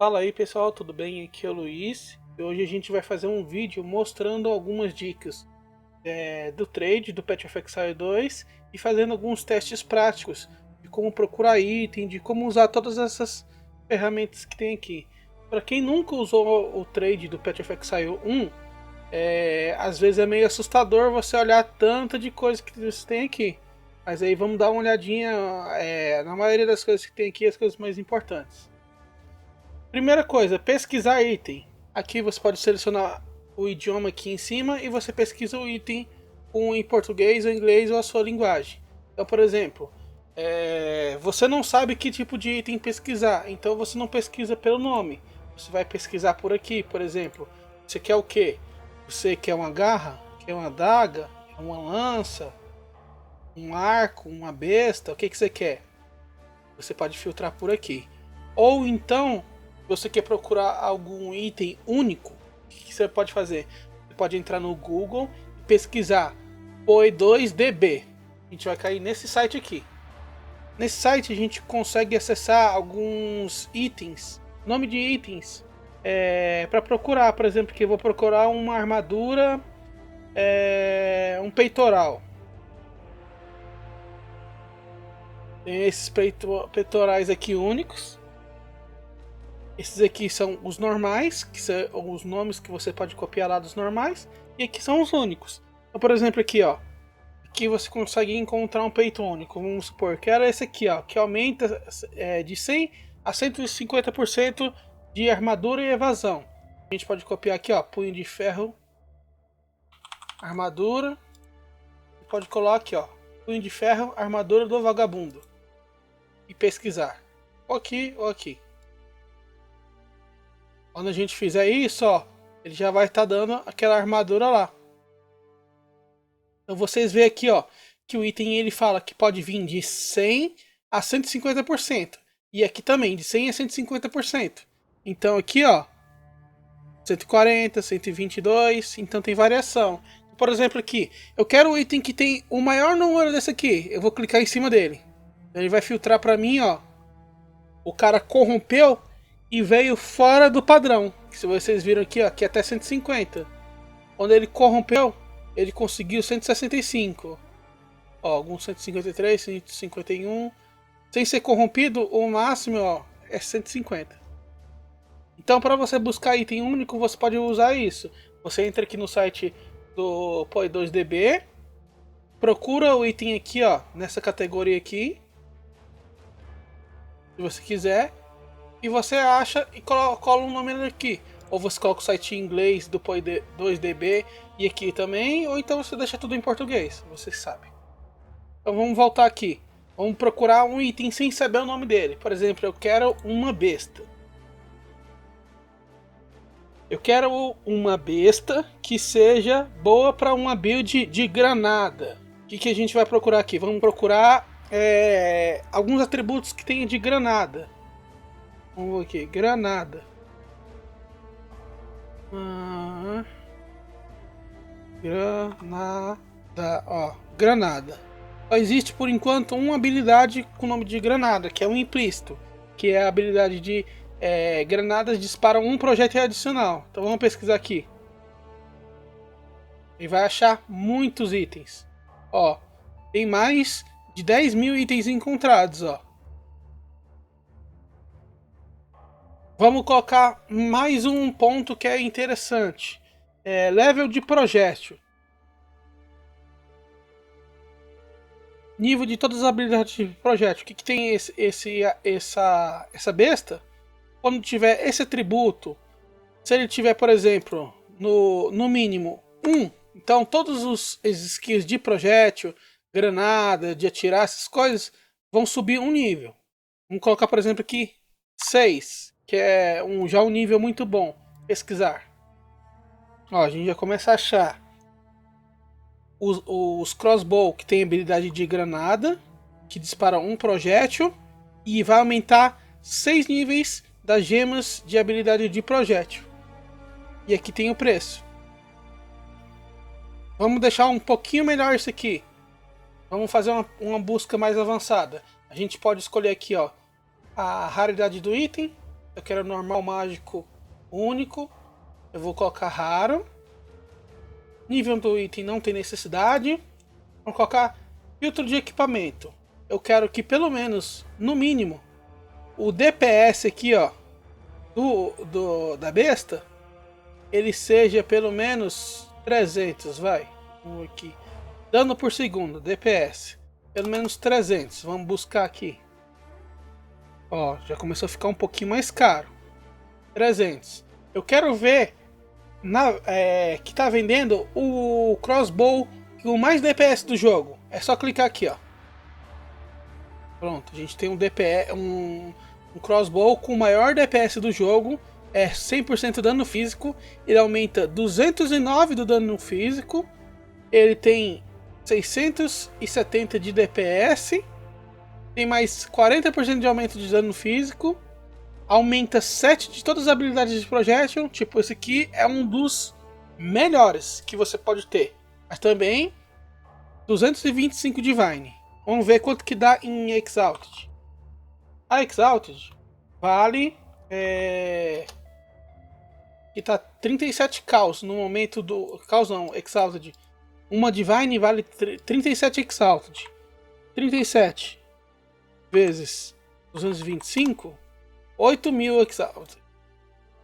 Fala aí pessoal, tudo bem? Aqui é o Luiz e hoje a gente vai fazer um vídeo mostrando algumas dicas do trade do Path of Exile 2 e fazendo alguns testes práticos de como procurar item, de como usar todas essas ferramentas que tem aqui. Para quem nunca usou o trade do Path of Exile 1, às vezes é meio assustador você olhar tanta de coisa que você tem aqui. Mas aí vamos dar uma olhadinha na maioria das coisas que tem aqui, as coisas mais importantes. Primeira coisa, pesquisar item. Aqui você pode selecionar o idioma aqui em cima e você pesquisa o item em português ou inglês ou a sua linguagem. Então, por exemplo, você não sabe que tipo de item pesquisar, então você não pesquisa pelo nome. Você vai pesquisar por aqui, por exemplo. Você quer o quê? Você quer uma garra? Quer uma adaga? Uma lança? Um arco? Uma besta? O que você quer? Você pode filtrar por aqui. Ou então você quer procurar algum item único, o que você pode fazer? Você pode entrar no Google e pesquisar POI2DB. A gente vai cair nesse site aqui. Nesse site a gente consegue acessar alguns itens, nome de itens, para procurar. Por exemplo, que eu vou procurar uma armadura, um peitoral. Tem esses peitorais aqui únicos. Esses aqui são os normais, que são os nomes que você pode copiar lá dos normais. E aqui são os únicos. Então, por exemplo, aqui, ó. Aqui você consegue encontrar um peito único. Vamos supor que era esse aqui, ó. Que aumenta de 100 a 150% de armadura e evasão. A gente pode copiar aqui, ó. Punho de ferro. Armadura. E pode colar aqui, ó. Punho de ferro, armadura do vagabundo. E pesquisar. Ou aqui ou aqui. Quando a gente fizer isso, ó, ele já vai estar dando aquela armadura lá. Então vocês veem aqui, ó, que o item ele fala que pode vir de 100 a 150%. E aqui também, de 100 a 150%. Então aqui, ó, 140, 122, então tem variação. Por exemplo aqui, eu quero o item que tem o maior número desse aqui. Eu vou clicar em cima dele. Ele vai filtrar para mim, ó. O cara corrompeu e veio fora do padrão. Se vocês viram aqui, ó, que é até 150. Quando ele corrompeu, ele conseguiu 165. Ó, alguns 153, 151. Sem ser corrompido, o máximo, ó, é 150. Então, para você buscar item único, você pode usar isso. Você entra aqui no site do POI2DB, procura o item aqui, ó, nessa categoria aqui, se você quiser. E você acha e cola um nome aqui. Ou você coloca o site em inglês do POI2DB e aqui também. Ou então você deixa tudo em português. Você sabe. Então vamos voltar aqui. Vamos procurar um item sem saber o nome dele. Por exemplo, eu quero uma besta. Eu quero uma besta que seja boa para uma build de granada. O que a gente vai procurar aqui? Vamos procurar alguns atributos que tenha de granada. Vamos ver aqui, granada. Granada, ó, granada. Só existe por enquanto uma habilidade com o nome de granada, que é um implícito, que é a habilidade de granadas disparam um projétil adicional. Então vamos pesquisar aqui. E vai achar muitos itens. Ó, tem mais de 10 mil itens encontrados, ó. Vamos colocar mais um ponto que é interessante. Level de projétil. Nível de todas as habilidades de projétil. O que tem essa besta? Quando tiver esse atributo, se ele tiver, por exemplo, no mínimo 1, então todos os skills de projétil, granada, de atirar, essas coisas, vão subir um nível. Vamos colocar, por exemplo, aqui 6. Que é já um nível muito bom. Pesquisar. Ó, a gente já começa a achar os crossbow, que tem habilidade de granada, que dispara um projétil e vai aumentar 6 níveis das gemas de habilidade de projétil. E aqui tem o preço. Vamos deixar um pouquinho melhor isso aqui. Vamos fazer uma busca mais avançada. A gente pode escolher aqui, ó, a raridade do item. Eu quero normal, mágico, único. Eu vou colocar raro. Nível do item não tem necessidade. Vou colocar filtro de equipamento. Eu quero que pelo menos, no mínimo, o DPS aqui, ó, da besta, ele seja pelo menos 300, vai. Vamos aqui. Dano por segundo, DPS. Pelo menos 300. Vamos buscar aqui. Ó, já começou a ficar um pouquinho mais caro. 300. Eu quero ver que tá vendendo o crossbow com mais DPS do jogo. É só clicar aqui, ó. Pronto, a gente tem um DPS, um crossbow com o maior DPS do jogo. É 100% dano físico. Ele aumenta 209 do dano físico. Ele tem 670 de DPS. Tem mais 40% de aumento de dano físico. Aumenta 7 de todas as habilidades de projétil. Tipo, esse aqui é um dos melhores que você pode ter. Mas também 225 Divine. Vamos ver quanto que dá em Exalted. A Exalted vale... que tá 37 Caos no momento do... Caos não, Exalted. Uma Divine vale 37 Exalted. 37 vezes 225... 8.000 Exalted.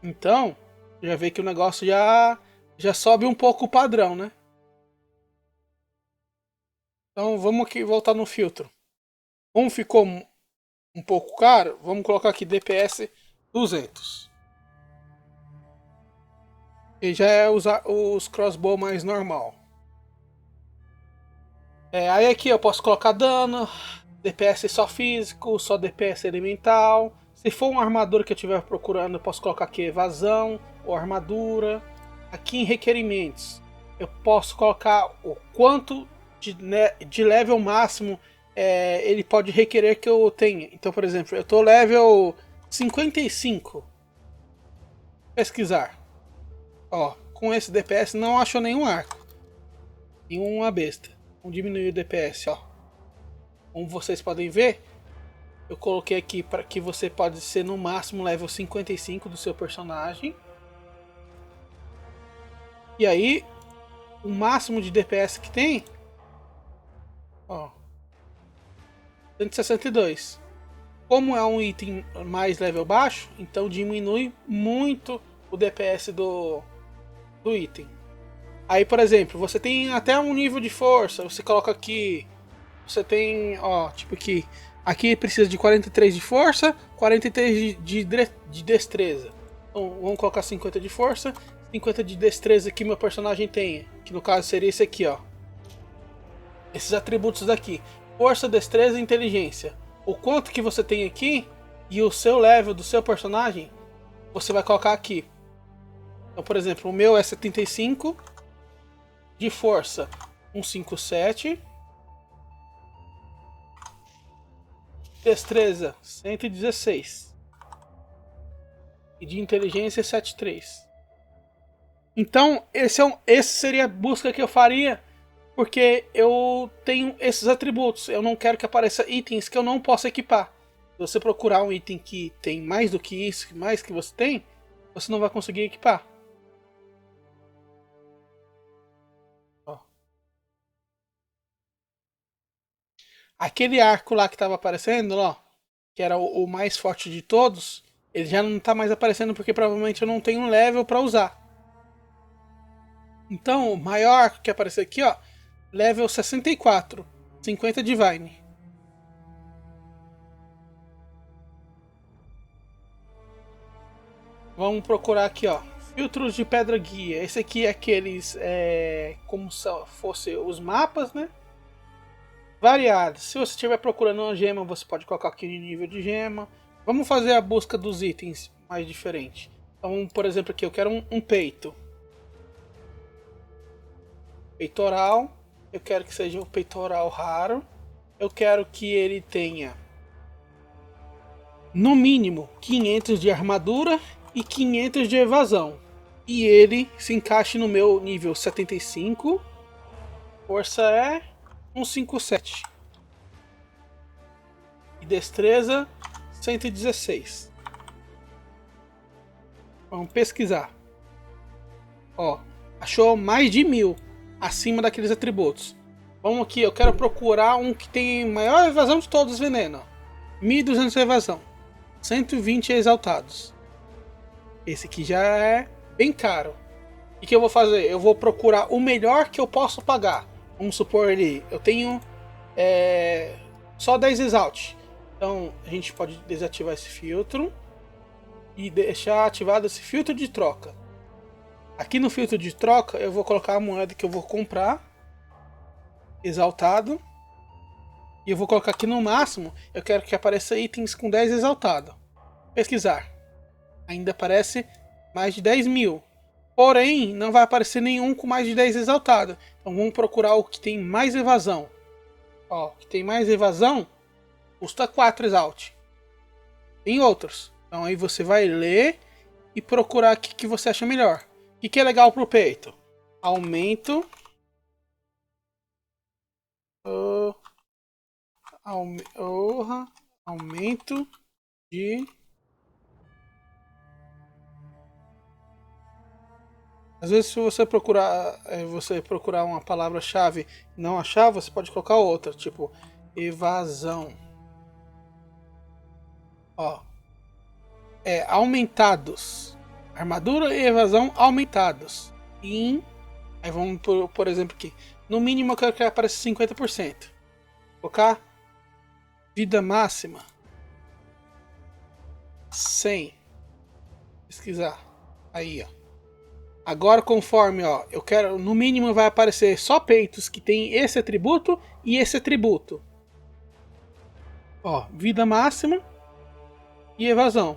Então, já vê que o negócio já sobe um pouco o padrão, né? Então vamos aqui voltar no filtro. Como ficou um pouco caro, vamos colocar aqui DPS 200. E já é os crossbow mais normal. Aí aqui eu posso colocar dano, DPS só físico, só DPS elemental. Se for uma armadura que eu estiver procurando, eu posso colocar aqui evasão ou armadura. Aqui em requerimentos, eu posso colocar o quanto de level máximo ele pode requerer que eu tenha. Então, por exemplo, eu estou level 55. Pesquisar. Ó, com esse DPS não achou nenhum arco. Nenhuma besta. Vamos diminuir o DPS, ó. Como vocês podem ver, eu coloquei aqui para que você pode ser no máximo level 55 do seu personagem. E aí, o máximo de DPS que tem, ó, 162. Como é um item mais level baixo, então diminui muito o DPS do item. Aí, por exemplo, você tem até um nível de força, você coloca aqui, você tem, ó, tipo aqui precisa de 43 de força, 43 de destreza. Então, vamos colocar 50 de força, 50 de destreza que meu personagem tenha, que no caso seria esse aqui, ó. Esses atributos daqui, força, destreza e inteligência. O quanto que você tem aqui e o seu level do seu personagem, você vai colocar aqui. Então, por exemplo, o meu é 75 de força, 157. Destreza 116 e de inteligência 73. Então esse seria a busca que eu faria, porque eu tenho esses atributos. Eu não quero que apareça itens que eu não possa equipar. Se você procurar um item que tem mais do que isso, mais que você tem, você não vai conseguir equipar. Ó. Aquele arco lá que estava aparecendo, ó, que era o mais forte de todos, ele já não está mais aparecendo porque provavelmente eu não tenho um level para usar. Então, o maior arco que apareceu aqui, ó, level 64, 50 Divine. Vamos procurar aqui, ó, filtros de pedra guia. Esse aqui é aqueles, como se fossem os mapas, né? Variados. Se você estiver procurando uma gema, você pode colocar aqui no nível de gema. Vamos fazer a busca dos itens mais diferente. Então, por exemplo, aqui eu quero um peito. Peitoral. Eu quero que seja um peitoral raro. Eu quero que ele tenha no mínimo 500 de armadura e 500 de evasão. E ele se encaixe no meu nível 75. Força é 157. E destreza 116. Vamos pesquisar. Ó, achou mais de 1000 acima daqueles atributos. Vamos aqui, eu quero procurar um que tem maior evasão de todos os venenos. 1200 de evasão. 120 exaltados. Esse aqui já é bem caro. O que eu vou fazer? Eu vou procurar o melhor que eu posso pagar. Vamos supor ali, eu tenho só 10 exalt. Então a gente pode desativar esse filtro e deixar ativado esse filtro de troca. Aqui no filtro de troca eu vou colocar a moeda que eu vou comprar, exaltado. E eu vou colocar aqui no máximo, eu quero que apareça itens com 10 exaltado. Pesquisar. Ainda aparece mais de 10.000. Porém, não vai aparecer nenhum com mais de 10 exaltado. Então vamos procurar o que tem mais evasão. Ó, o que tem mais evasão custa 4 exalt. Tem outros. Então aí você vai ler e procurar o que você acha melhor. O que é legal pro peito? Aumento. Aumento de... Às vezes se você procurar uma palavra-chave e não achar, você pode colocar outra, tipo evasão. Ó, aumentados. Armadura e evasão aumentados. Aí vamos por exemplo aqui. No mínimo eu quero que apareça 50%. Colocar vida máxima 100. Pesquisar. Aí, ó. Agora conforme, ó, eu quero, no mínimo vai aparecer só peitos que tem esse atributo e esse atributo. Ó, vida máxima e evasão.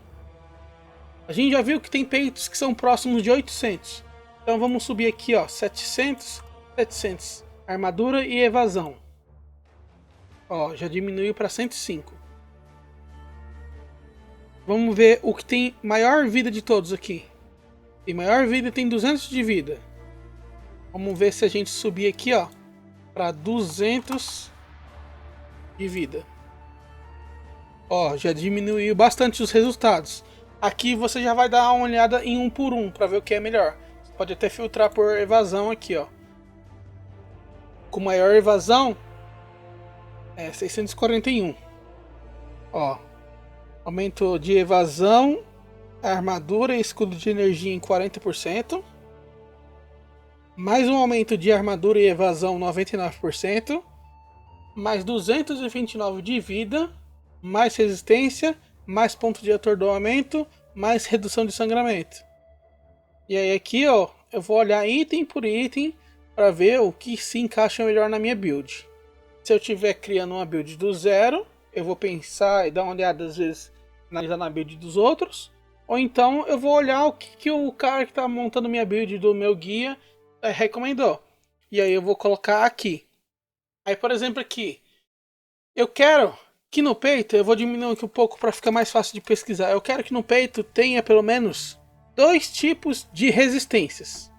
A gente já viu que tem peitos que são próximos de 800. Então vamos subir aqui, ó, 700, 700. Armadura e evasão. Ó, já diminuiu para 105. Vamos ver o que tem maior vida de todos aqui. Tem maior vida, tem 200 de vida. Vamos ver se a gente subir aqui, ó, para 200 de vida. Ó, já diminuiu bastante os resultados. Aqui você já vai dar uma olhada em um por um para ver o que é melhor. Você pode até filtrar por evasão aqui, ó. Com maior evasão é 641. Ó, aumento de evasão, armadura e escudo de energia em 40%. Mais um aumento de armadura e evasão 99%. Mais 229 de vida. Mais resistência. Mais ponto de atordoamento. Mais redução de sangramento. E aí aqui, ó, eu vou olhar item por item para ver o que se encaixa melhor na minha build. Se eu estiver criando uma build do zero, eu vou pensar e dar uma olhada, às vezes, analisar na build dos outros. Ou então eu vou olhar o que o cara que está montando minha build do meu guia recomendou. E aí eu vou colocar aqui. Aí, por exemplo, aqui. Eu quero que no peito, eu vou diminuir aqui um pouco para ficar mais fácil de pesquisar. Eu quero que no peito tenha pelo menos 2 tipos de resistências.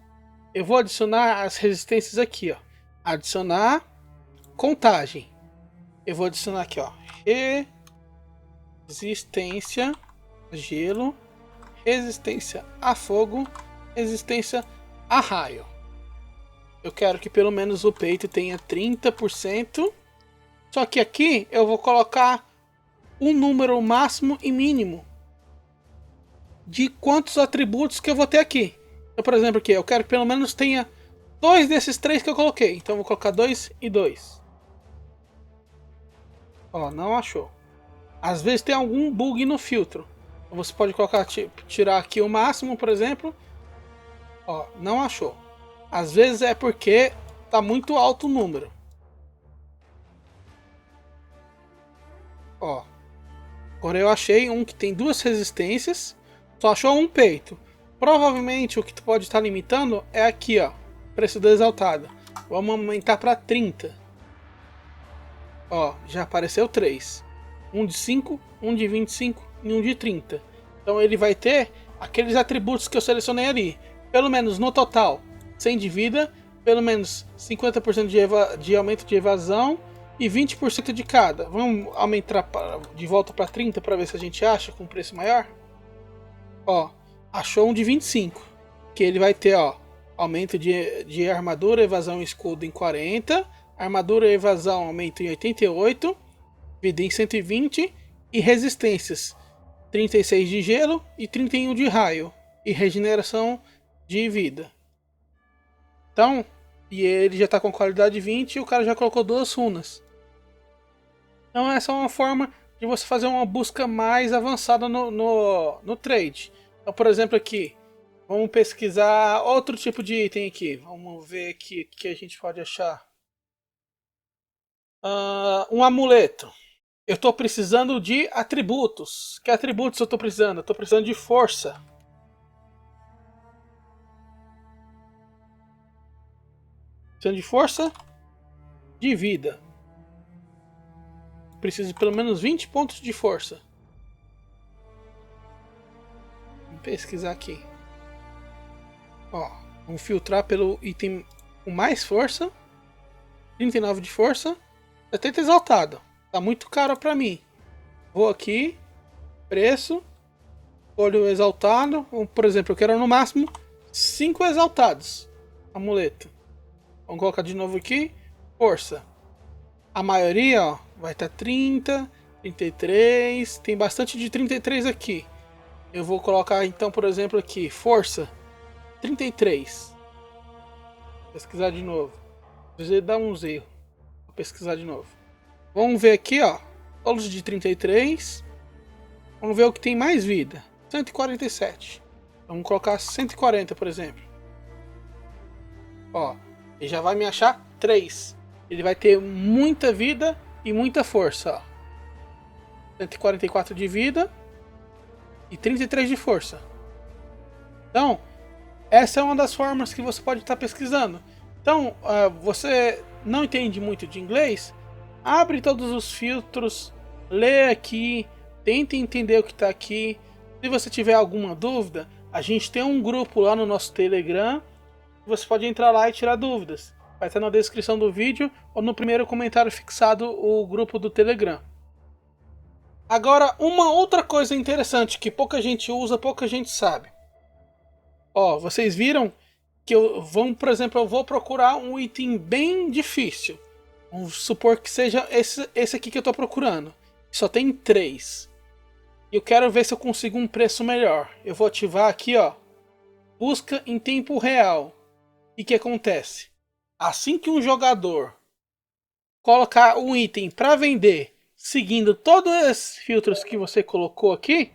Eu vou adicionar as resistências aqui, ó. Adicionar contagem. Eu vou adicionar aqui, ó. Resistência a gelo, resistência a fogo, resistência a raio. Eu quero que pelo menos o peito tenha 30%. Só que aqui eu vou colocar um número máximo e mínimo de quantos atributos que eu vou ter aqui. Então, por exemplo, aqui eu quero que pelo menos tenha 2 desses 3 que eu coloquei. Então eu vou colocar 2 e 2. Ó, não achou. Às vezes tem algum bug no filtro. Você pode colocar, tirar aqui o máximo, por exemplo. Ó, não achou. Às vezes é porque tá muito alto o número. Ó, agora eu achei um que tem 2 resistências. Só achou um peito. Provavelmente o que tu pode estar limitando é aqui, ó. Preço do exaltado. Vamos aumentar para 30. Ó, já apareceu 3. Um de 5, um de 25 e um de 30. Então ele vai ter aqueles atributos que eu selecionei ali. Pelo menos no total 100 de vida, pelo menos 50% de aumento de evasão e 20% de cada. Vamos aumentar de volta para 30 para ver se a gente acha com preço maior. Ó, achou um de 25. Que ele vai ter, ó, aumento de armadura, evasão e escudo em 40. Armadura e evasão aumento em 88. Vida em 120. E resistências 36 de gelo e 31 de raio. E regeneração de vida. Então, e ele já tá com qualidade 20 e o cara já colocou 2 runas. Então essa é uma forma de você fazer uma busca mais avançada no trade. Então, por exemplo, aqui, vamos pesquisar outro tipo de item aqui. Vamos ver aqui o que a gente pode achar. Um amuleto. Eu estou precisando de atributos. Que atributos eu estou precisando? Eu estou precisando de força. Precisando de força, de vida. Preciso de pelo menos 20 pontos de força. Vamos pesquisar aqui. Ó, vamos filtrar pelo item com mais força. 39 de força. 70 exaltado. Tá muito caro pra mim. Vou aqui. Preço. Olho exaltado. Por exemplo, eu quero no máximo 5 exaltados. Amuleto. Vamos colocar de novo aqui. Força. A maioria, ó, vai estar 30, 33. Tem bastante de 33 aqui. Eu vou colocar então, por exemplo, aqui. Força. 33. Vou pesquisar de novo. Precisa dar uns erros. Vou pesquisar de novo. Vamos ver aqui, ó. Todos de 33. Vamos ver o que tem mais vida. 147. Vamos colocar 140, por exemplo. Ó. Ele já vai me achar 3. Ele vai ter muita vida e muita força. Ó. 144 de vida e 33 de força. Então, essa é uma das formas que você pode estar pesquisando. Então, você não entende muito de inglês? Abre todos os filtros, lê aqui, tenta entender o que está aqui. Se você tiver alguma dúvida, a gente tem um grupo lá no nosso Telegram. Você pode entrar lá e tirar dúvidas. Vai estar na descrição do vídeo ou no primeiro comentário fixado o grupo do Telegram. Agora, uma outra coisa interessante que pouca gente usa, pouca gente sabe. Ó, vocês viram que por exemplo, eu vou procurar um item bem difícil. Vamos supor que seja esse aqui que eu estou procurando. Só tem 3. E eu quero ver se eu consigo um preço melhor. Eu vou ativar aqui, ó. Busca em tempo real. E o que acontece? Assim que um jogador colocar um item para vender, seguindo todos esses filtros que você colocou aqui,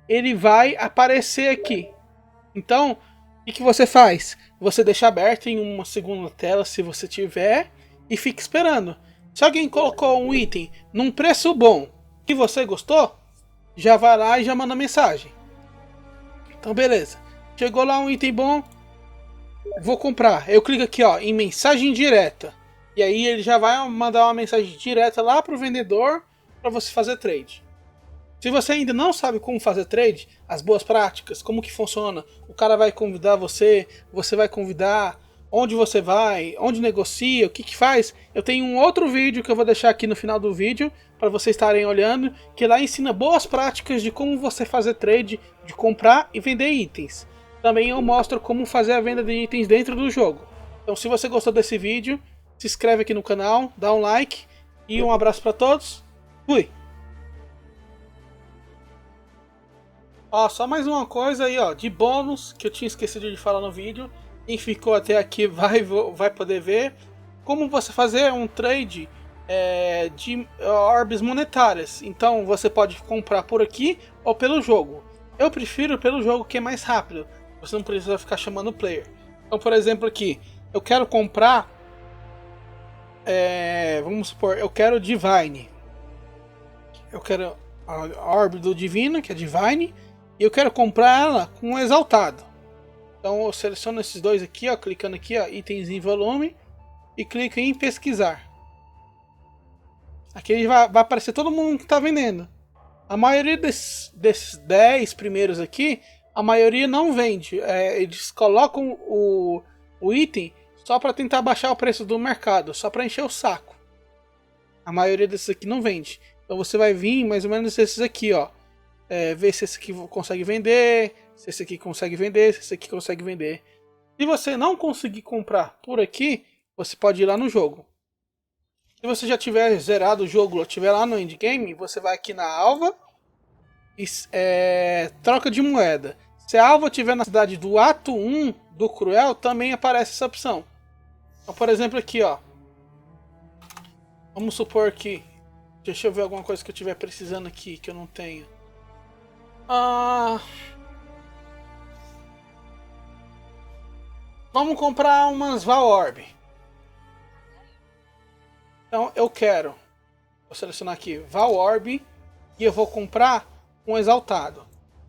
ele vai aparecer aqui. Então, o que você faz? Você deixa aberto em uma segunda tela, se você tiver, e fica esperando. Se alguém colocou um item num preço bom, que você gostou, já vai lá e já manda mensagem. Então, beleza. Chegou lá um item bom, vou comprar. Eu clico aqui, ó, em mensagem direta. E aí ele já vai mandar uma mensagem direta lá pro vendedor para você fazer trade. Se você ainda não sabe como fazer trade, as boas práticas, como que funciona, o cara vai convidar você, você vai convidar, onde você vai, onde negocia, o que que faz, eu tenho um outro vídeo que eu vou deixar aqui no final do vídeo para vocês estarem olhando, que lá ensina boas práticas de como você fazer trade, de comprar e vender itens. Também eu mostro como fazer a venda de itens dentro do jogo. Então, se você gostou desse vídeo, se inscreve aqui no canal, dá um like e um abraço para todos. Fui! Ó, só mais uma coisa aí, ó, de bônus que eu tinha esquecido de falar no vídeo. Quem ficou até aqui vai poder ver como você fazer um trade de orbes monetárias. Então você pode comprar por aqui ou pelo jogo. Eu prefiro pelo jogo, que é mais rápido. Você não precisa ficar chamando o player. Então, por exemplo, aqui eu quero comprar, vamos supor, eu quero Divine. Eu quero a orbe do Divino, que é Divine. E eu quero comprar ela com exaltado. Então eu seleciono esses dois aqui, ó, clicando aqui, ó, itens em volume, e clico em pesquisar. Aqui vai aparecer todo mundo que está vendendo. A maioria desses 10 primeiros aqui, a maioria não vende. Eles colocam o item só para tentar baixar o preço do mercado, só para encher o saco. A maioria desses aqui não vende. Então você vai vir mais ou menos esses aqui, ó. ver se esse aqui consegue vender, se esse aqui consegue vender, se esse aqui consegue vender. Se você não conseguir comprar por aqui, você pode ir lá no jogo. Se você já tiver zerado o jogo, ou estiver lá no endgame, você vai aqui na alva e troca de moeda. Se a alva estiver na cidade do ato 1 do Cruel, também aparece essa opção. Então, por exemplo, aqui, ó. Vamos supor que... Deixa eu ver alguma coisa que eu estiver precisando aqui, que eu não tenho. Vamos comprar umas Valorb. Então eu quero. Vou selecionar aqui Valorb. E eu vou comprar um exaltado.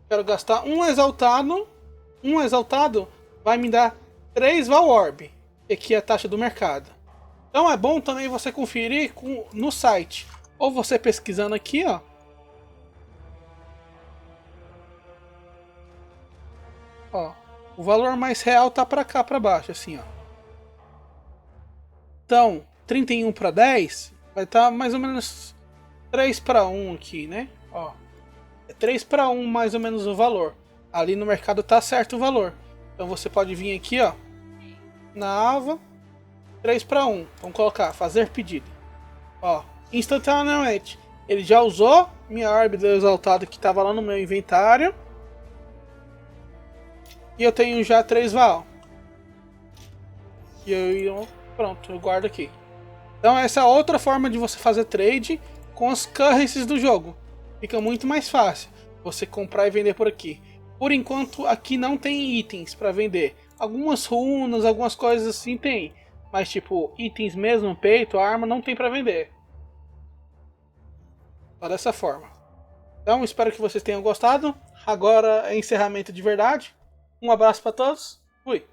Quero gastar um exaltado. Um exaltado vai me dar 3 Valorb. Que aqui é a taxa do mercado. Então é bom também você conferir no site. Ou você pesquisando aqui, ó. Ó, o valor mais real tá pra cá, pra baixo, assim, ó. Então, 31 para 10 vai estar mais ou menos 3 para 1 aqui, né? Ó, é 3 para 1 mais ou menos o valor. Ali no mercado tá certo o valor. Então você pode vir aqui, ó, na aba 3 para 1. Vamos colocar fazer pedido. Ó, instantaneamente. Ele já usou minha orbe do exaltado que estava lá no meu inventário. E eu tenho já 3 Val. E eu pronto, eu guardo aqui. Então essa é outra forma de você fazer trade com as currencies do jogo. Fica muito mais fácil você comprar e vender por aqui. Por enquanto aqui não tem itens para vender. Algumas runas, algumas coisas assim tem. Mas tipo, itens mesmo, peito, arma, não tem para vender. Só dessa forma. Então espero que vocês tenham gostado. Agora é encerramento de verdade. Um abraço para todos. Fui.